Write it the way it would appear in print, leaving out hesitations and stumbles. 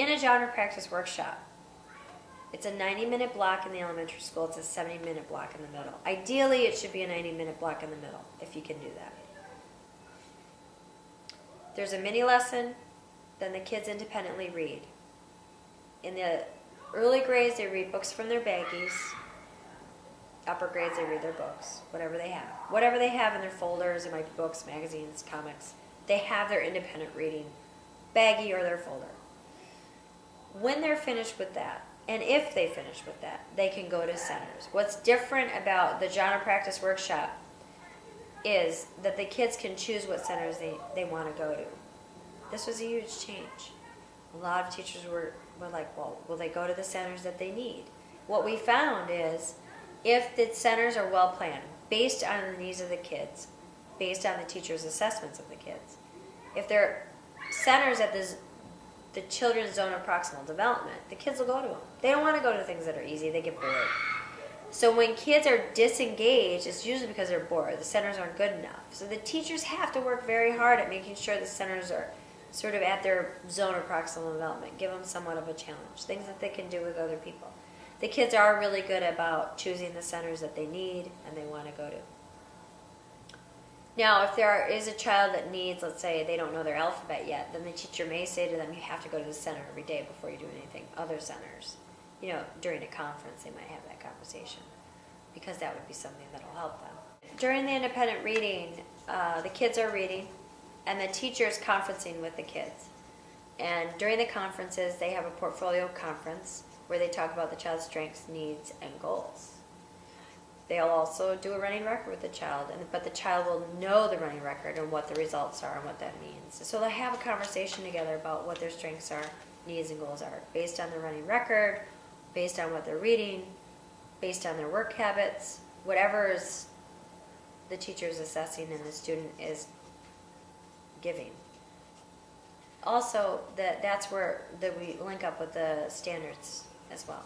in a genre practice workshop, it's a 90-minute block in the elementary school. It's a 70-minute block in the middle. Ideally, it should be a 90-minute block in the middle, if you can do that. There's a mini lesson, then the kids independently read. In the early grades, they read books from their baggies. Upper grades, they read their books, whatever they have. Whatever they have in their folders, it might be books, magazines, comics. They have their independent reading baggie or their folder. When they're finished with that, and if they finish with that, they can go to centers. What's different about the genre practice workshop is that the kids can choose what centers they want to go to. This was a huge change. A lot of teachers were like, well, will they go to the centers that they need? What we found is if the centers are well planned, based on the needs of the kids, based on the teachers' assessments of the kids, if they're centers at the children's zone of proximal development, the kids will go to them. They don't want to go to things that are easy. They get bored. So when kids are disengaged, it's usually because they're bored. The centers aren't good enough. So the teachers have to work very hard at making sure the centers are sort of at their zone of proximal development. Give them somewhat of a challenge, things that they can do with other people. The kids are really good about choosing the centers that they need and they want to go to. Now, if there is a child that needs, let's say, they don't know their alphabet yet, then the teacher may say to them, you have to go to the center every day before you do anything. Other centers, during a conference, they might have that conversation because that would be something that will help them. During the independent reading, the kids are reading and the teacher is conferencing with the kids. And during the conferences, they have a portfolio conference where they talk about the child's strengths, needs, and goals. They'll also do a running record with the child, but the child will know the running record and what the results are and what that means. So they'll have a conversation together about what their strengths are, needs, and goals are, based on the running record, based on what they're reading, based on their work habits, whatever is the teacher is assessing and the student is giving. Also, that's where we link up with the standards as well.